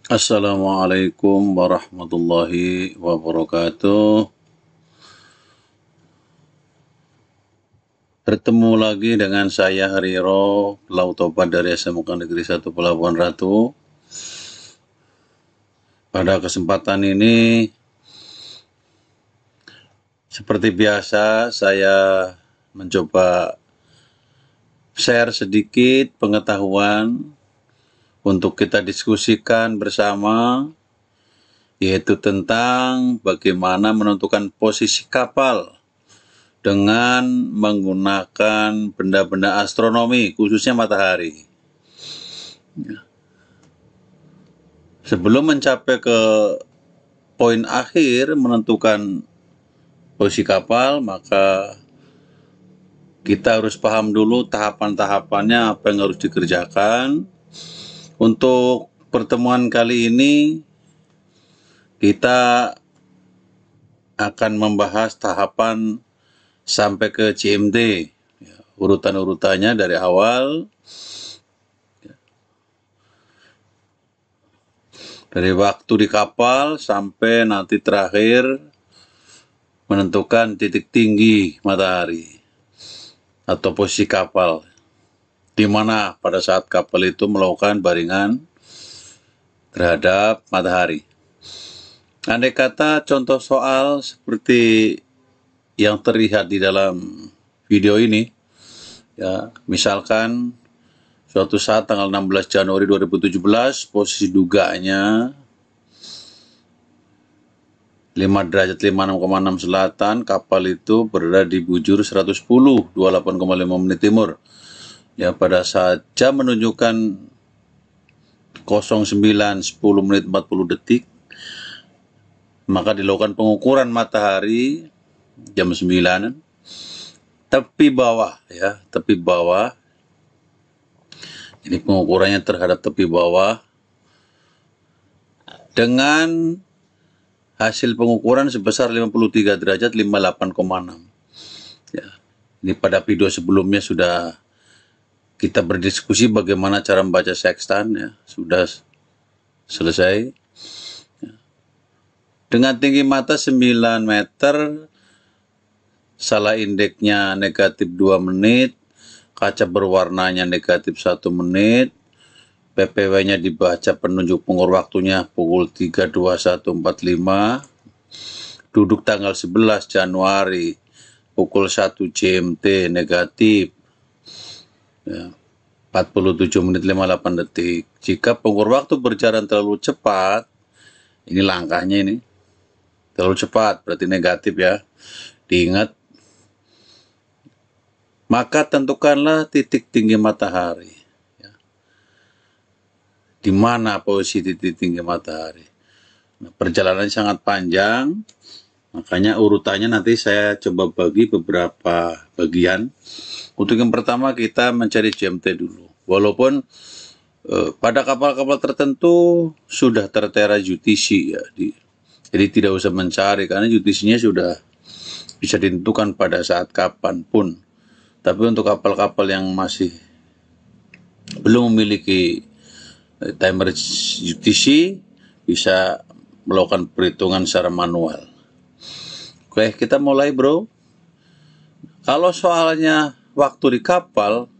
Assalamualaikum warahmatullahi wabarakatuh. Bertemu lagi dengan saya Hariro, Lautopat dari SMK Negeri 1 Pelabuhan Ratu. Pada kesempatan ini, seperti biasa, saya mencoba share sedikit pengetahuan untuk kita diskusikan bersama, yaitu tentang bagaimana menentukan posisi kapal dengan menggunakan benda-benda astronomi, khususnya matahari. Sebelum mencapai ke poin akhir menentukan posisi kapal, maka kita harus paham dulu tahapan-tahapannya, apa yang harus dikerjakan. Untuk pertemuan kali ini, kita akan membahas tahapan sampai ke CMD, urutan-urutannya dari awal, dari waktu di kapal sampai nanti terakhir menentukan titik tinggi matahari atau posisi kapal, di mana pada saat kapal itu melakukan baringan terhadap matahari. Andai kata contoh soal seperti yang terlihat di dalam video ini, ya, misalkan suatu saat tanggal 16 Januari 2017, posisi duganya 5 derajat 56,6 selatan, kapal itu berada di bujur 110, 28,5 menit timur. Ya, pada saat jam menunjukkan 09.10 menit 40 detik, maka dilakukan pengukuran matahari jam 9, tepi bawah, ya, tepi bawah. Ini pengukurannya terhadap tepi bawah dengan hasil pengukuran sebesar 53 derajat 58,6. Ya, ini pada video sebelumnya sudah kita berdiskusi bagaimana cara membaca sextant, ya, sudah selesai. Dengan tinggi mata 9 meter, salah indeksnya negatif 2 menit, kaca berwarnanya negatif 1 menit, PPW-nya dibaca penunjuk pengukur waktunya pukul 3.21.45, duduk tanggal 11 Januari pukul 1 GMT negatif, ya, 47 menit 58 detik. Jika pengukur waktu berjalan terlalu cepat, ini langkahnya ini, terlalu cepat berarti negatif, ya, diingat. Maka tentukanlah titik tinggi matahari. Di mana posisi titik tinggi matahari. Nah, perjalanannya sangat panjang, makanya urutannya nanti saya coba bagi beberapa bagian. Untuk yang pertama kita mencari GMT dulu. Walaupun pada kapal-kapal tertentu sudah tertera UTC, ya, jadi tidak usah mencari karena UTC-nya sudah bisa ditentukan pada saat kapanpun. Tapi untuk kapal-kapal yang masih belum memiliki timer UTC, bisa melakukan perhitungan secara manual. Oke, kita mulai, bro. Kalau soalnya waktu di kapal,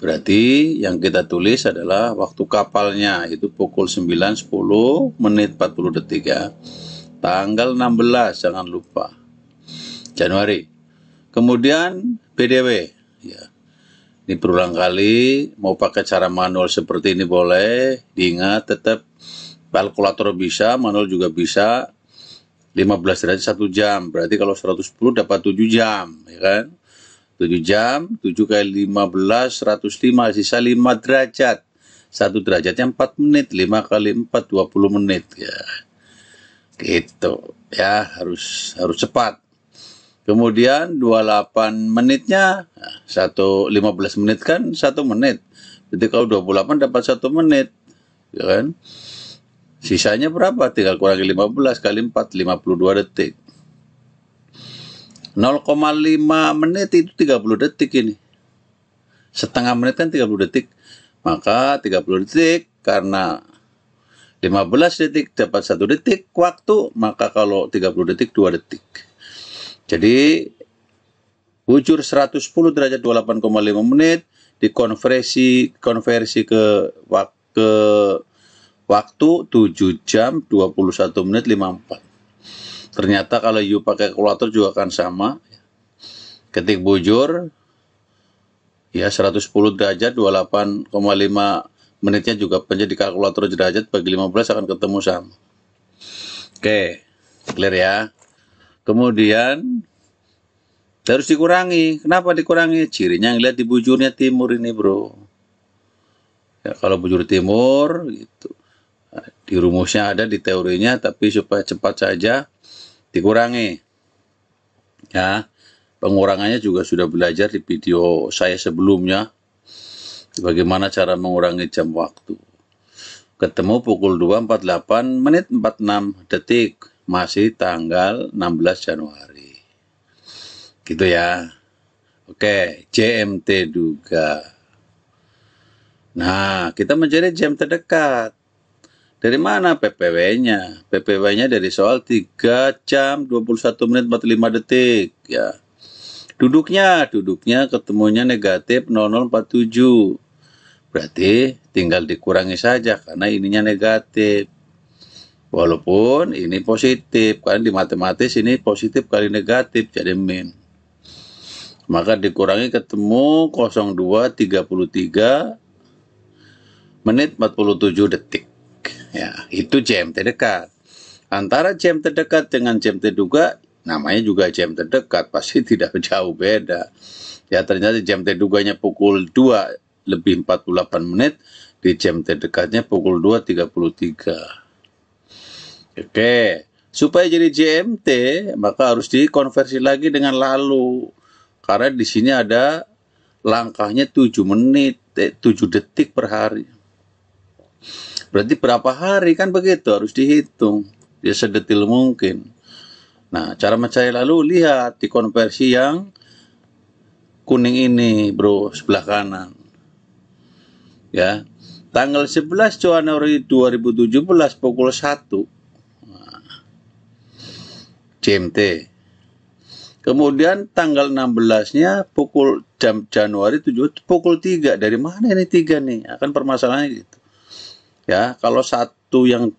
berarti yang kita tulis adalah waktu kapalnya, itu pukul 9.10 menit 40 detik, ya. Tanggal 16, jangan lupa, Januari. Kemudian BDW, ya. Ini berulang kali, mau pakai cara manual seperti ini boleh, diingat tetap kalkulator bisa, manual juga bisa. 15 derajat 1 jam, berarti kalau 110 dapat 7 jam, ya kan? 7 jam, 7 kali 15, 105, sisa 5 derajat. 1 derajatnya 4 menit, 5 kali 4, 20 menit, ya. Gitu, ya, harus cepat. Kemudian 28 menitnya, 15 menit kan 1 menit. Jadi kalau 28 dapat 1 menit, ya kan? Sisanya berapa? Tinggal kurangi 15 kali 4, 52 detik. 0,5 menit itu 30 detik ini. Setengah menit kan 30 detik. Maka 30 detik karena 15 detik dapat 1 detik waktu, maka kalau 30 detik 2 detik. Jadi bujur 110 derajat 28,5 menit dikonversi ke waktu 7 jam 21 menit 54. Ternyata kalau you pakai kalkulator juga akan sama. Ketik bujur ya 110 derajat 28,5 menitnya juga menjadi kalkulator derajat bagi 15 akan ketemu sama. Oke, clear ya. Kemudian harus dikurangi. Kenapa dikurangi? Cirinya ngeliat di bujurnya timur ini, bro. Ya, kalau bujur timur gitu. Nah, di rumusnya ada di teorinya, tapi supaya cepat saja dikurangi. Ya, pengurangannya juga sudah belajar di video saya sebelumnya. Bagaimana cara mengurangi jam waktu. Ketemu pukul 2.48 menit 46 detik. Masih tanggal 16 Januari. Gitu ya. Oke, GMT juga. Nah, kita mencari jam terdekat. Dari mana PPW-nya? PPW-nya dari soal 3 jam 21 menit 45 detik. Ya. Duduknya ketemunya negatif 0047. Berarti tinggal dikurangi saja karena ininya negatif. Walaupun ini positif, karena di matematis ini positif kali negatif, jadi min. Maka dikurangi ketemu 02.33 menit 47 detik. Ya, itu jam terdekat. Antara jam terdekat dengan jam terduga, namanya juga jam terdekat, pasti tidak jauh beda. Ya, ternyata jam terduganya pukul 2 lebih 48 menit, di jam terdekatnya pukul 2.33. Oke, supaya jadi GMT, maka harus dikonversi lagi dengan lalu. Karena di sini ada langkahnya 7 menit, 7 detik per hari. Berarti berapa hari kan begitu, harus dihitung. Ya sedetil mungkin. Nah, cara mencari lalu lihat di konversi yang kuning ini, bro, sebelah kanan. Ya, tanggal 11 Januari 2017 pukul 1. GMT. Kemudian tanggal 16-nya pukul jam Januari 7 pukul 3. Dari mana ini 3 nih? Akan permasalahannya gitu. Ya, kalau satu yang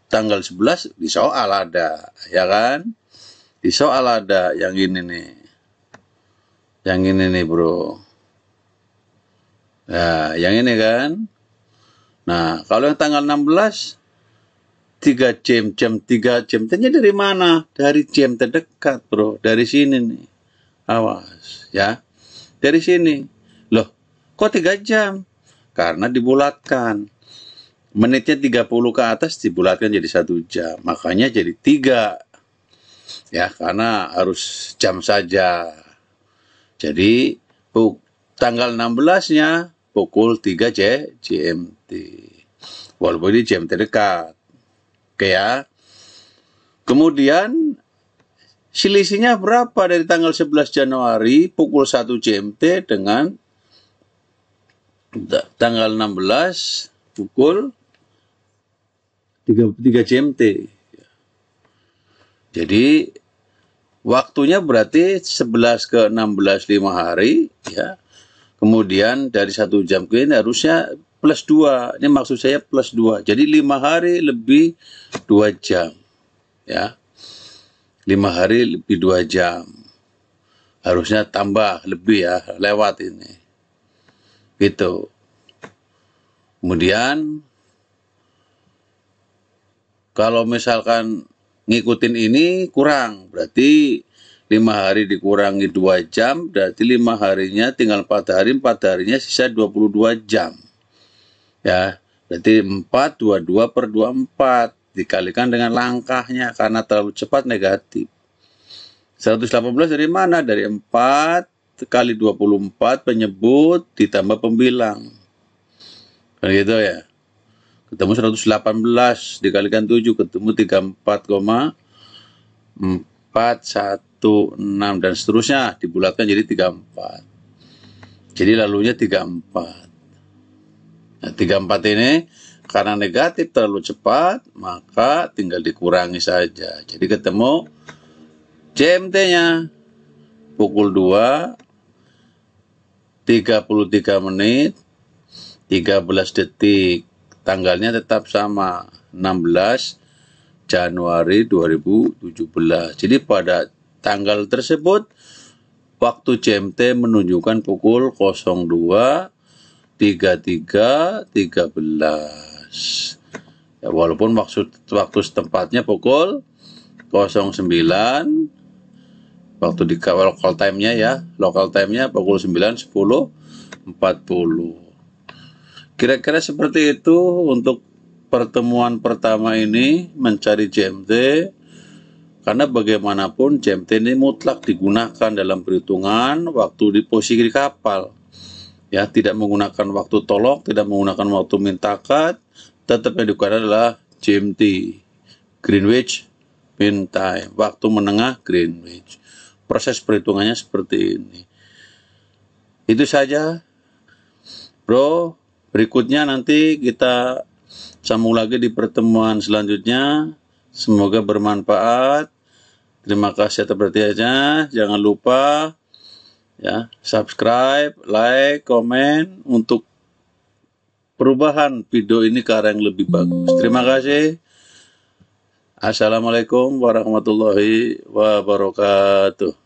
tanggal 11 di soal ada, ya kan? Di soal ada yang ini nih. Yang ini nih, bro. Ya, yang ini kan. Nah, kalau yang tanggal 16 3 jam 3 jam. Ternyata dari mana? Dari jam terdekat, bro. Dari sini nih. Awas, ya. Dari sini. Loh, kok 3 jam? Karena dibulatkan. Menitnya 30 ke atas dibulatkan jadi 1 jam. Makanya jadi 3. Ya, karena harus jam saja. Jadi, tanggal 16-nya pukul 3 GMT. Walaupun ini jam terdekat. Oke ya. Kemudian selisihnya berapa dari tanggal 11 Januari pukul 1 GMT dengan tanggal 16 pukul 3 GMT. Jadi waktunya berarti 11 ke 16 5 hari ya. Kemudian dari 1 jam ke ini harusnya plus 2. Ini maksud saya plus 2. Jadi 5 hari lebih 2 jam. Ya. 5 hari lebih 2 jam. Harusnya tambah lebih ya, lewat ini. Gitu. Kemudian kalau misalkan ngikutin ini kurang, berarti 5 hari dikurangi 2 jam, berarti 5 harinya tinggal 4 hari, 4 harinya sisa 22 jam. Ya, berarti 4, 22 per 24 dikalikan dengan langkahnya karena terlalu cepat negatif. 118 dari mana? Dari 4 kali 24 penyebut ditambah pembilang. Kan gitu ya. Ketemu 118 dikalikan 7 ketemu 34,416 dan seterusnya dibulatkan jadi 34. Jadi lalunya 34. Nah, 34 ini Karena negatif terlalu cepat, maka tinggal dikurangi saja. Jadi ketemu GMT-nya pukul 2, 33 menit, 13 detik. Tanggalnya tetap sama, 16 Januari 2017. Jadi pada tanggal tersebut, waktu GMT menunjukkan pukul 02.33.13. Ya, walaupun waktu setempatnya pukul 09, waktu di local time-nya ya, local time-nya pukul 9.10.40. Kira-kira seperti itu untuk pertemuan pertama ini mencari GMT, karena bagaimanapun GMT ini mutlak digunakan dalam perhitungan waktu di posisi di kapal. Ya, tidak menggunakan waktu tolok, tidak menggunakan waktu mintakat, tetap yang digunakan adalah GMT, Greenwich Mean Time, waktu menengah Greenwich. Proses perhitungannya seperti ini. Itu saja, bro. Berikutnya nanti kita sambung lagi di pertemuan selanjutnya. Semoga bermanfaat. Terima kasih atas perhatiannya. Jangan lupa ya, subscribe, like, komen untuk perubahan video ini ke arah yang lebih bagus. Terima kasih. Assalamualaikum warahmatullahi wabarakatuh.